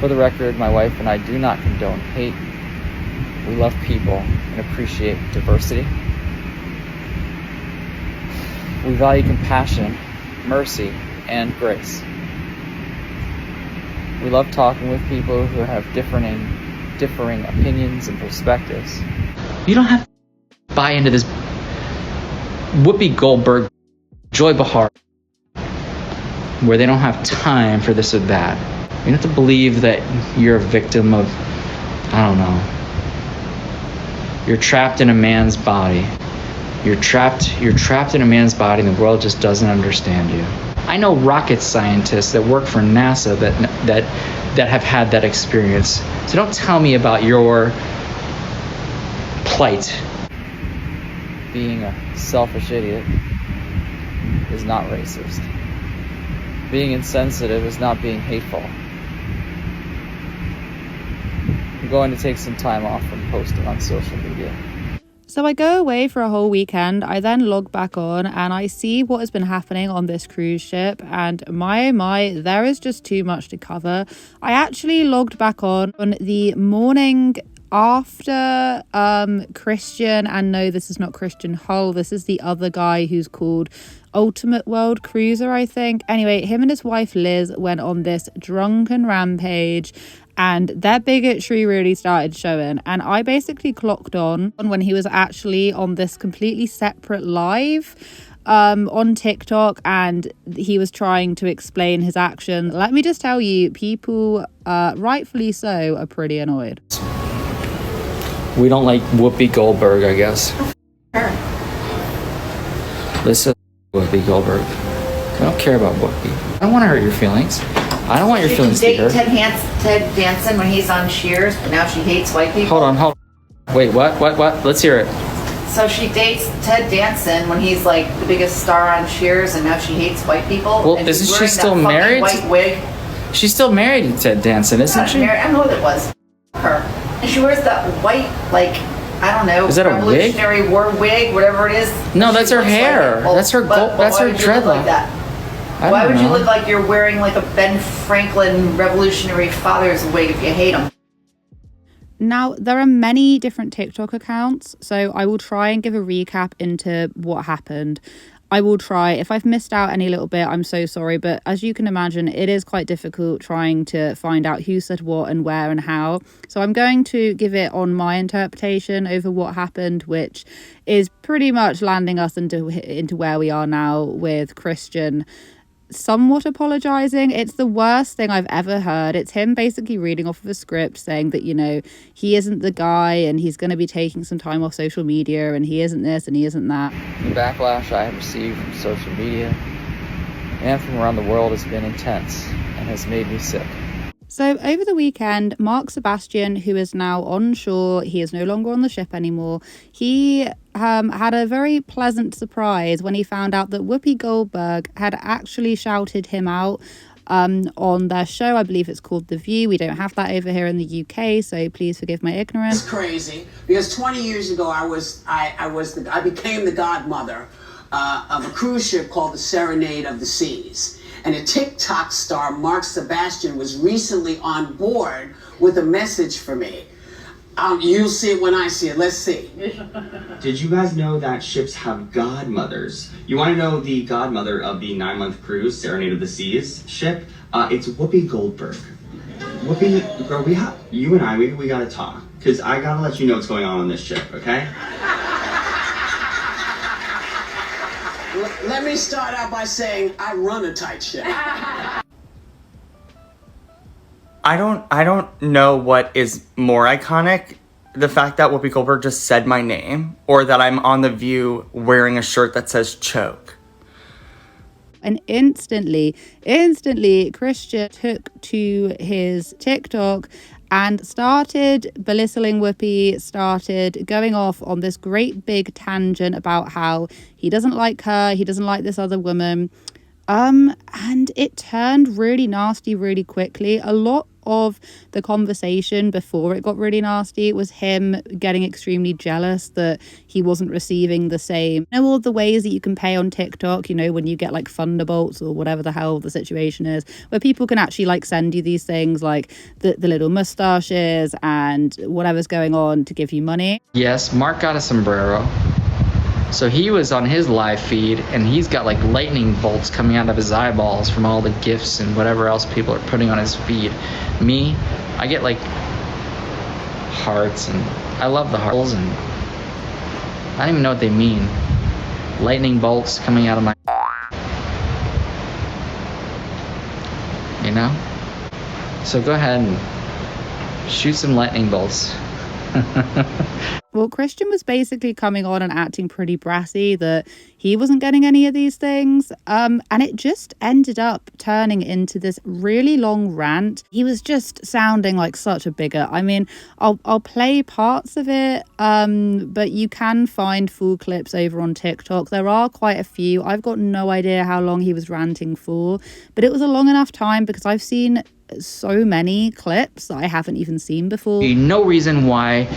For the record, my wife and I do not condone hate. We love people and appreciate diversity. We value compassion, mercy, and grace. We love talking with people who have differing opinions and perspectives. You don't have to buy into this Whoopi Goldberg, Joy Behar, where they don't have time for this or that. You don't have to believe that you're a victim of, I don't know. You're trapped in a man's body. You're trapped in a man's body, and the world just doesn't understand you. I know rocket scientists that work for NASA that have had that experience. So don't tell me about your plight. Being a selfish idiot is not racist. Being insensitive is not being hateful. I'm going to take some time off from posting on social media. So I go away for a whole weekend. I then log back on and I see what has been happening on this cruise ship, and my, there is just too much to cover. I actually logged back on the morning after Christian, and no, this is not Christian Hull, this is the other guy who's called Ultimate World Cruiser, I think. Anyway, him and his wife Liz went on this drunken rampage, and their bigotry really started showing. And I basically clocked on when he was actually on this completely separate live on TikTok, and he was trying to explain his action. Let me just tell you, people, rightfully so, are pretty annoyed. We don't like Whoopi Goldberg, I guess. Listen, Whoopi Goldberg. I don't care about Whoopi. I don't want to hurt your feelings. I don't want your feelings to be hurt. Ted Danson when he's on Cheers, but now she hates white people. Hold on. Wait, what? Let's hear it. So she dates Ted Danson when he's like the biggest star on Cheers, and now she hates white people. Well, and isn't she still married? White wig. She's still married to Ted Danson, isn't she? Married. I don't know what it was. Her. And she wears that white, like, I don't know, is that a wig? Revolutionary War wig, whatever it is. No, that's her hair. That's her that's her dreadlock. Why would you look like you're wearing like a Ben Franklin Revolutionary Father's wig if you hate him? Now, there are many different TikTok accounts, so I will try and give a recap into what happened. I will try. If I've missed out any little bit, I'm so sorry. But as you can imagine, it is quite difficult trying to find out who said what and where and how. So I'm going to give it on my interpretation over what happened, which is pretty much landing us into where we are now with Christian somewhat apologizing. It's the worst thing I've ever heard. It's him basically reading off of a script saying that, you know, he isn't the guy and he's going to be taking some time off social media and he isn't this and he isn't that. The backlash I have received from social media and from around the world has been intense and has made me sick. So over the weekend, Mark Sebastian, who is now on shore, he is no longer on the ship anymore, he had a very pleasant surprise when he found out that Whoopi Goldberg had actually shouted him out on their show. I believe it's called The View. We don't have that over here in the UK, so please forgive my ignorance. It's crazy because 20 years ago I became the godmother of a cruise ship called the Serenade of the Seas. And a TikTok star, Mark Sebastian, was recently on board with a message for me. You'll see it when I see it. Let's see. Did you guys know that ships have godmothers? You want to know the godmother of the 9-month cruise, Serenade of the Seas ship? It's Whoopi Goldberg. Whoopi, girl, you and I, we gotta talk. Because I gotta let you know what's going on this ship, okay? Let me start out by saying I run a tight ship. I don't know what is more iconic, the fact that Whoopi Goldberg just said my name, or that I'm on The View wearing a shirt that says choke. And instantly, Christian took to his TikTok and started belittling Whoopi, started going off on this great big tangent about how he doesn't like her, he doesn't like this other woman. And it turned really nasty really quickly. A lot of the conversation before it got really nasty was him getting extremely jealous that he wasn't receiving the same, all the ways that you can pay on TikTok, when you get like Thunderbolts or whatever the hell the situation is, where people can actually like send you these things like the little mustaches and whatever's going on to give you money. Yes, Mark got a sombrero. So he was on his live feed and he's got like lightning bolts coming out of his eyeballs from all the gifts and whatever else people are putting on his feed. Me, I get like hearts, and I love the hearts, and I don't even know what they mean. Lightning bolts coming out of my, So go ahead and shoot some lightning bolts. Well, Christian was basically coming on and acting pretty brassy that he wasn't getting any of these things. And it just ended up turning into this really long rant. He was just sounding like such a bigot. I mean, I'll play parts of it, but you can find full clips over on TikTok. There are quite a few. I've got no idea how long he was ranting for, but it was a long enough time because I've seen so many clips that I haven't even seen before. No reason why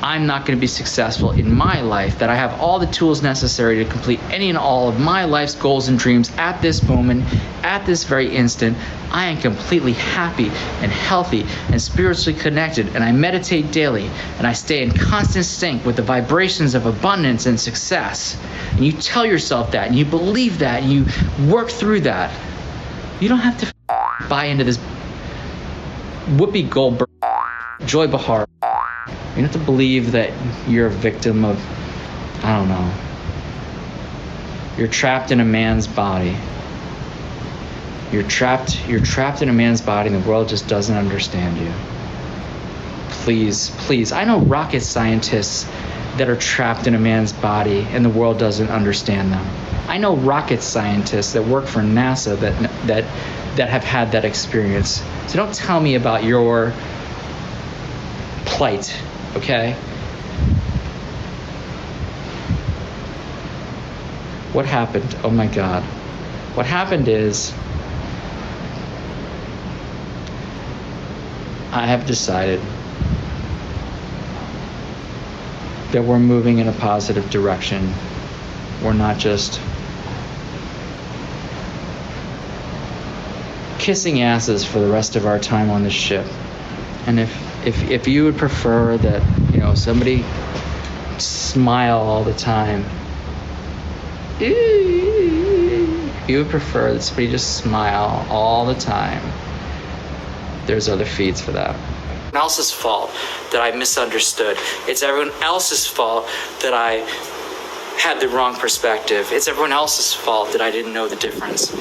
I'm not going to be successful in my life, that I have all the tools necessary to complete any and all of my life's goals and dreams at this moment, at this very instant. I am completely happy and healthy and spiritually connected, and I meditate daily, and I stay in constant sync with the vibrations of abundance and success. And you tell yourself that, and you believe that, and you work through that. You don't have to buy into this Whoopi Goldberg, Joy Behar. You don't have to believe that you're a victim of, I don't know. You're trapped in a man's body. You're trapped in a man's body, and the world just doesn't understand you. Please. I know rocket scientists that are trapped in a man's body and the world doesn't understand them. I know rocket scientists that work for NASA that have had that experience. So don't tell me about your plight, okay? What happened? Oh my God. What happened is I have decided that we're moving in a positive direction. We're not just kissing asses for the rest of our time on this ship. And if you would prefer that, somebody smile all the time, if you would prefer that somebody just smile all the time, there's other feeds for that. Everyone else's fault that I misunderstood. It's everyone else's fault that I had the wrong perspective. It's everyone else's fault that I didn't know the difference.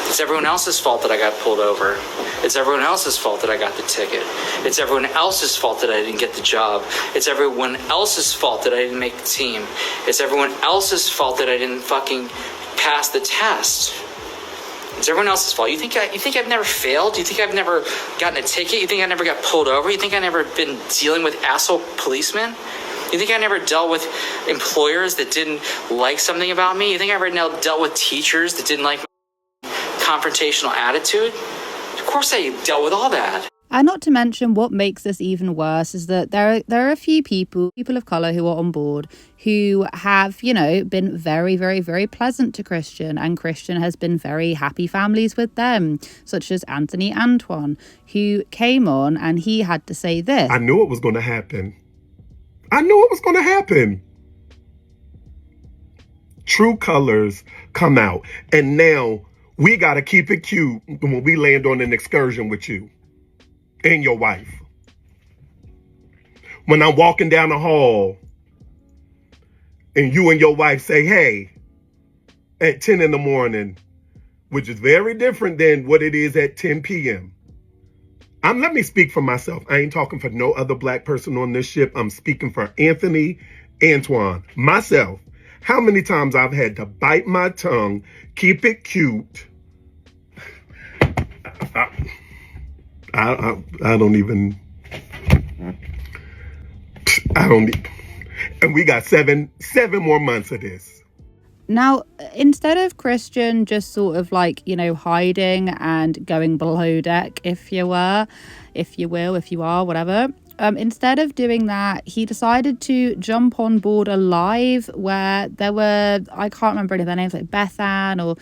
It's everyone else's fault that I got pulled over. It's everyone else's fault that I got the ticket. It's everyone else's fault that I didn't get the job. It's everyone else's fault that I didn't make the team. It's everyone else's fault that I didn't fucking pass the test. It's everyone else's fault. You think I've never failed? You think I've never gotten a ticket? You think I never got pulled over? You think I never been dealing with asshole policemen? You think I never dealt with employers that didn't like something about me? You think I ever dealt with teachers that didn't like my confrontational attitude? Of course I dealt with all that. And not to mention, what makes this even worse is that there are a few people of colour who are on board who have, been very, very, very pleasant to Christian, and Christian has been very happy families with them, such as Anthony Antoine, who came on and he had to say this. I knew it was going to happen. I knew it was going to happen. True colors come out. And now we got to keep it cute when we land on an excursion with you and your wife. When I'm walking down the hall and you and your wife say, hey, at 10 in the morning, which is very different than what it is at 10 p.m. Let me speak for myself. I ain't talking for no other black person on this ship. I'm speaking for Anthony Antoine, myself. How many times I've had to bite my tongue, keep it cute. I don't, and we got seven more months of this. Now, instead of Christian just sort of like, you know, hiding and going below deck, if you are, whatever. Instead of doing that, he decided to jump on board a live where there were, I can't remember any of their names, like Beth Ann or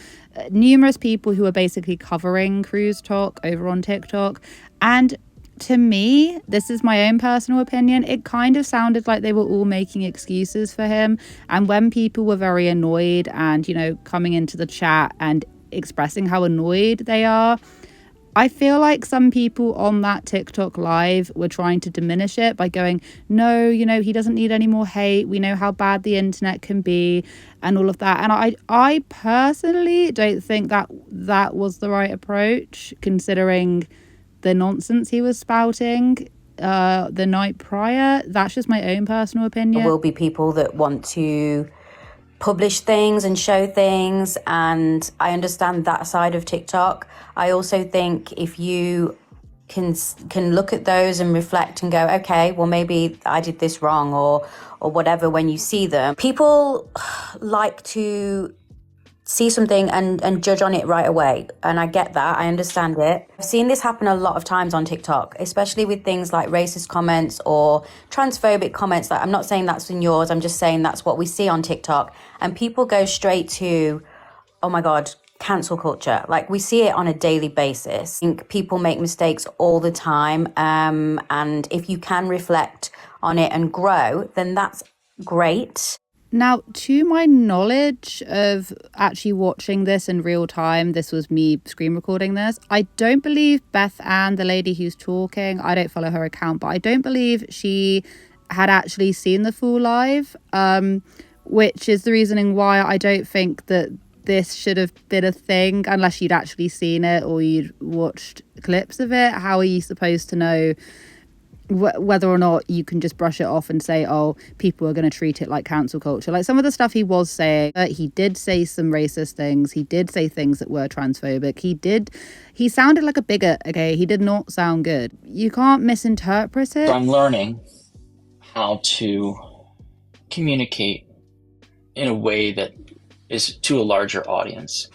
numerous people who were basically covering cruise talk over on TikTok. And to me, this is my own personal opinion, it kind of sounded like they were all making excuses for him. And when people were very annoyed and, you know, coming into the chat and expressing how annoyed they are, I feel like some people on that TikTok live were trying to diminish it by going, no, you know, he doesn't need any more hate. We know how bad the internet can be and all of that. And I personally don't think that was the right approach, considering the nonsense he was spouting the night prior. That's just my own personal opinion. There will be people that want to publish things and show things, and I understand that side of TikTok. I also think if you can look at those and reflect and go, okay, well, maybe I did this wrong or whatever, when you see them, people like to see something and judge on it right away. And I get that. I understand it. I've seen this happen a lot of times on TikTok, especially with things like racist comments or transphobic comments. Like, I'm not saying that's in yours. I'm just saying that's what we see on TikTok. And people go straight to, oh my God, cancel culture. Like, we see it on a daily basis. I think people make mistakes all the time. And if you can reflect on it and grow, then that's great. Now, to my knowledge of actually watching this in real time, this was me screen recording this, I don't believe Beth Ann, the lady who's talking, I don't follow her account, but I don't believe she had actually seen the full live, which is the reasoning why I don't think that this should have been a thing unless you'd actually seen it or you'd watched clips of it. How are you supposed to know whether or not you can just brush it off and say, oh, people are going to treat it like cancel culture? Like, some of the stuff he was saying, he did say some racist things. He did say things that were transphobic. He sounded like a bigot, okay? He did not sound good. You can't misinterpret it. So I'm learning how to communicate in a way that is to a larger audience.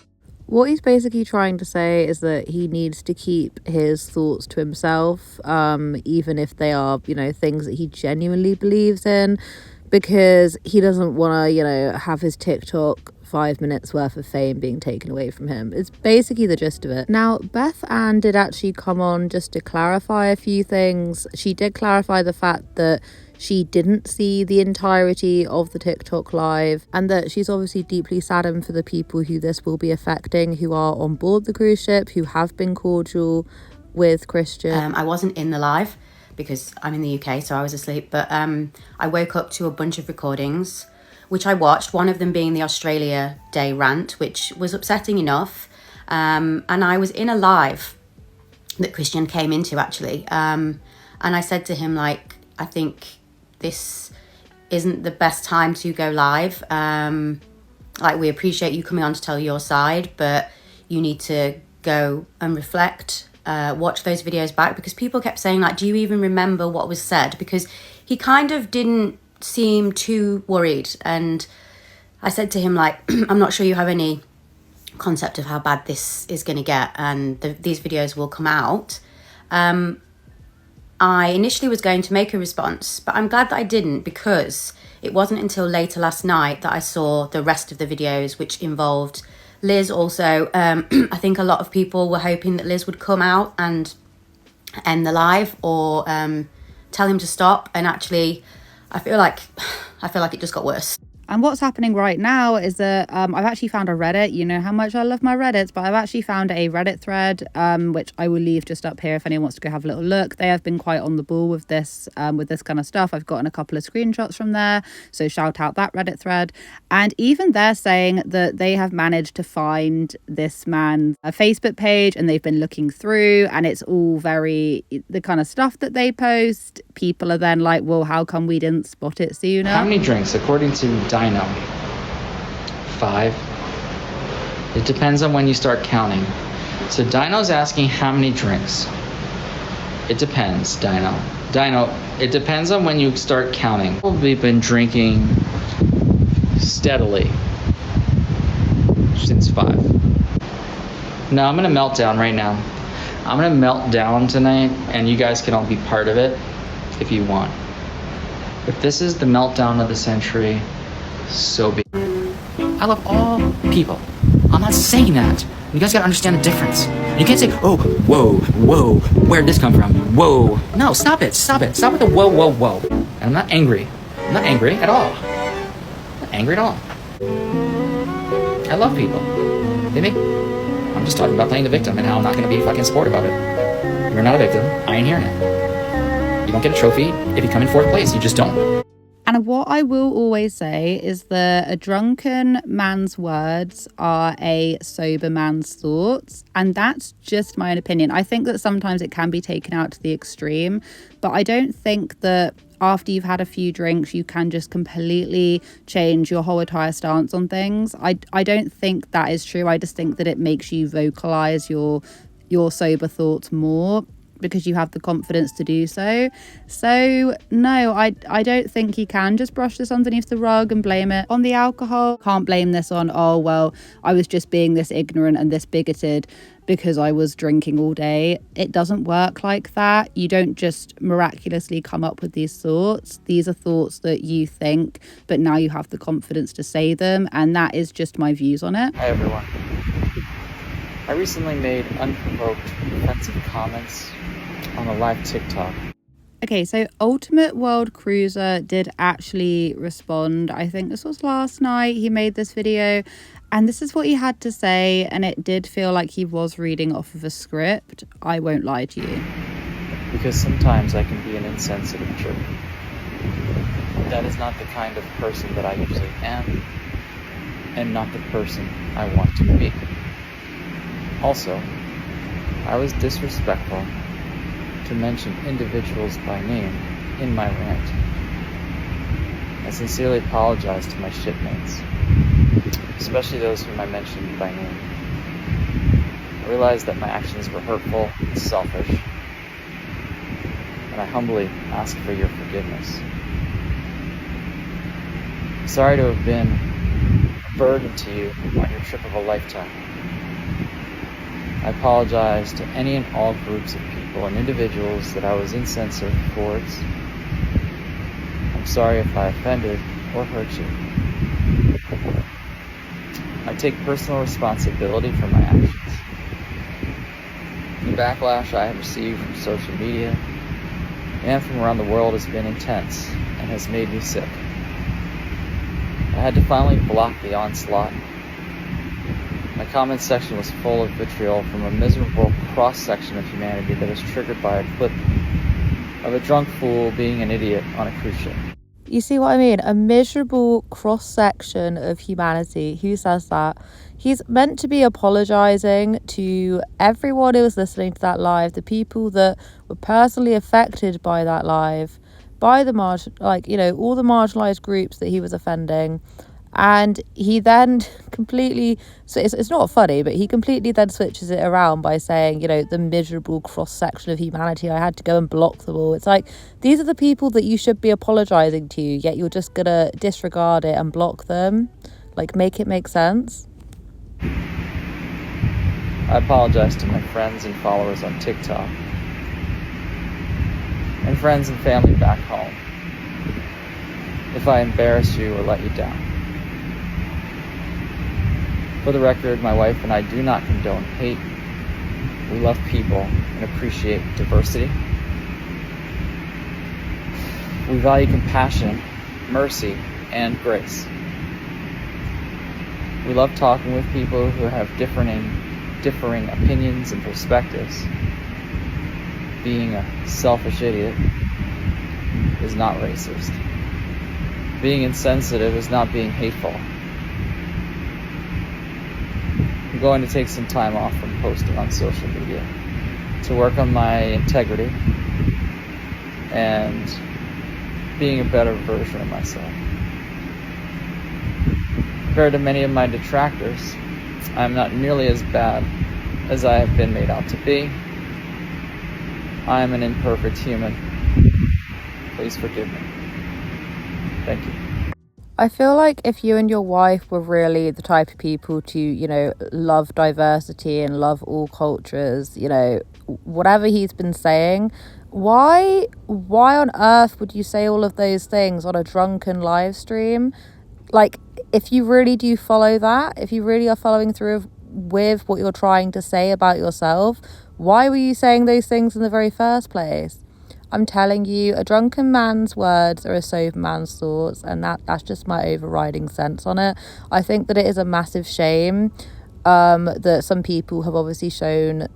What he's basically trying to say is that he needs to keep his thoughts to himself, even if they are, you know, things that he genuinely believes in, because he doesn't want to, you know, have his TikTok 5 minutes worth of fame being taken away from him. It's basically the gist of it. Now, Beth Ann did actually come on just to clarify a few things. She did clarify the fact that she didn't see the entirety of the TikTok live, and that she's obviously deeply saddened for the people who this will be affecting, who are on board the cruise ship, who have been cordial with Christian. I wasn't in the live because I'm in the UK, so I was asleep, but I woke up to a bunch of recordings, which I watched, one of them being the Australia Day rant, which was upsetting enough. And I was in a live that Christian came into, actually. And I said to him, like, I think this isn't the best time to go live. Like, we appreciate you coming on to tell your side, but you need to go and reflect, watch those videos back, because people kept saying, like, do you even remember what was said? Because he kind of didn't seem too worried. And I said to him, like, I'm not sure you have any concept of how bad this is going to get, and these videos will come out. I initially was going to make a response, but I'm glad that I didn't, because it wasn't until later last night that I saw the rest of the videos, which involved Liz also. I think a lot of people were hoping that Liz would come out and end the live or tell him to stop, and actually I feel like it just got worse. And what's happening right now is that I've actually found a Reddit. You know how much I love my Reddits, but I've actually found a Reddit thread, which I will leave just up here if anyone wants to go have a little look. They have been quite on the ball with this kind of stuff. I've gotten a couple of screenshots from there, so shout out that Reddit thread. And even they're saying that they have managed to find this man's Facebook page, and they've been looking through, and it's all very, the kind of stuff that they post, people are then like, well, how come we didn't spot it sooner? How many drinks, according to Dino? 5. It depends on when you start counting. So Dino's asking how many drinks. It depends, Dino. It depends on when you start counting. We've been drinking steadily since 5. No, I'm gonna melt down right now. I'm gonna melt down tonight, and you guys can all be part of it if you want. If this is the meltdown of the century, so be it. I love all people. I'm not saying that. You guys gotta understand the difference. You can't say, oh, whoa, whoa, where'd this come from? Whoa. No, stop it. Stop with the whoa, whoa, whoa. And I'm not angry. I'm not angry at all. I'm not angry at all. I love people. Maybe. I'm just talking about playing the victim and how I'm not gonna be a fucking sport about it. You're not a victim. I ain't hearing it. You don't get a trophy if you come in 4th place. You just don't. And what I will always say is that a drunken man's words are a sober man's thoughts. And that's just my own opinion. I think that sometimes it can be taken out to the extreme, but I don't think that after you've had a few drinks, you can just completely change your whole entire stance on things. I don't think that is true. I just think that it makes you vocalize your sober thoughts more, because you have the confidence to do so. So no, I don't think you can just brush this underneath the rug and blame it on the alcohol. Can't blame this on, oh, well, I was just being this ignorant and this bigoted because I was drinking all day. It doesn't work like that. You don't just miraculously come up with these thoughts. These are thoughts that you think, but now you have the confidence to say them, and that is just my views on it. Hi everyone. I recently made unprovoked offensive comments on a live TikTok. Okay, so Ultimate World Cruiser did actually respond. I think this was last night. He made this video and this is what he had to say, and it did feel like he was reading off of a script. I won't lie to you. Because sometimes I can be an insensitive jerk. That is not the kind of person that I usually am, and not the person I want to be. Also, I was disrespectful to mention individuals by name in my rant. I sincerely apologize to my shipmates, especially those whom I mentioned by name. I realize that my actions were hurtful and selfish, and I humbly ask for your forgiveness. I'm sorry to have been a burden to you on your trip of a lifetime. I apologize to any and all groups of people and individuals that I was insensitive towards. I'm sorry if I offended or hurt you. I take personal responsibility for my actions. The backlash I have received from social media and from around the world has been intense and has made me sick. I had to finally block the onslaught. My comment section was full of vitriol from a miserable cross-section of humanity that is triggered by a clip of a drunk fool being an idiot on a cruise ship. You see what I mean? A miserable cross-section of humanity. Who says that? He's meant to be apologizing to everyone who was listening to that live, the people that were personally affected by that live, by the all the marginalized groups that he was offending. And he then completely, so it's not funny, but he completely then switches it around by saying, the miserable cross-section of humanity, I had to go and block them all. It's like, these are the people that you should be apologizing to, yet you're just gonna disregard it and block them. Like, make it make sense. I apologize to my friends and followers on TikTok, and friends and family back home, if I embarrassed you or let you down. For the record, my wife and I do not condone hate. We love people and appreciate diversity. We value compassion, mercy, and grace. We love talking with people who have differing opinions and perspectives. Being a selfish idiot is not racist. Being insensitive is not being hateful. I'm going to take some time off from posting on social media to work on my integrity and being a better version of myself. Compared to many of my detractors, I'm not nearly as bad as I have been made out to be. I am an imperfect human. Please forgive me. Thank you. I feel like if you and your wife were really the type of people to, you know, love diversity and love all cultures, you know, whatever he's been saying, why on earth would you say all of those things on a drunken live stream? Like, if you really do follow that, if you really are following through with what you're trying to say about yourself, why were you saying those things in the very first place? I'm telling you, a drunken man's words are a sober man's thoughts, and that's just my overriding sense on it. I think that it is a massive shame that some people have obviously shown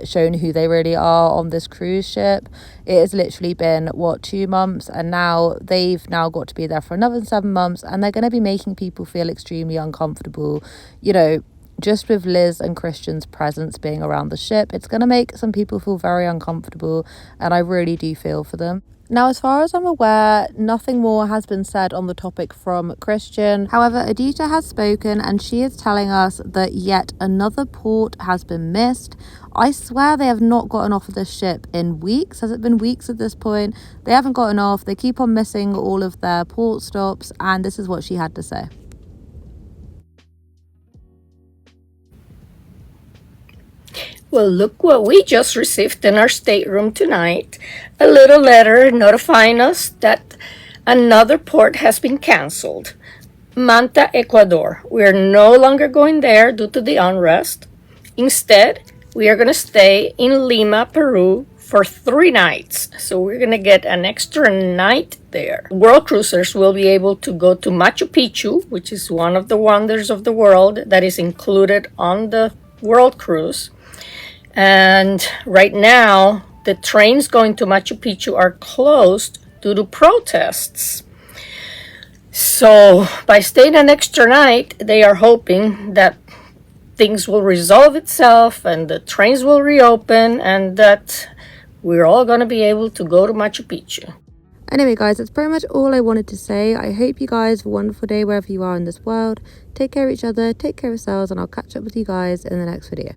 who they really are on this cruise ship. It has literally been 2 months, and now they've got to be there for another 7 months, and they're going to be making people feel extremely uncomfortable. You know, just with Liz and Christian's presence being around the ship, it's going to make some people feel very uncomfortable, and I really do feel for them. Now, as far as I'm aware, nothing more has been said on the topic from Christian. However, Aditya has spoken, and she is telling us that yet another port has been missed. I swear they have not gotten off of this ship in weeks. Has it been weeks at this point? They haven't gotten off. They keep on missing all of their port stops, and this is what she had to say. Well, look what we just received in our stateroom tonight. A little letter notifying us that another port has been canceled. Manta, Ecuador. We are no longer going there due to the unrest. Instead, we are going to stay in Lima, Peru for 3 nights. So we're going to get an extra night there. World cruisers will be able to go to Machu Picchu, which is one of the wonders of the world that is included on the world cruise. And right now, the trains going to Machu Picchu are closed due to protests. So by staying an extra night, they are hoping that things will resolve itself and the trains will reopen and that we're all going to be able to go to Machu Picchu. Anyway, guys, that's pretty much all I wanted to say. I hope you guys have a wonderful day wherever you are in this world. Take care of each other, take care of yourselves, and I'll catch up with you guys in the next video.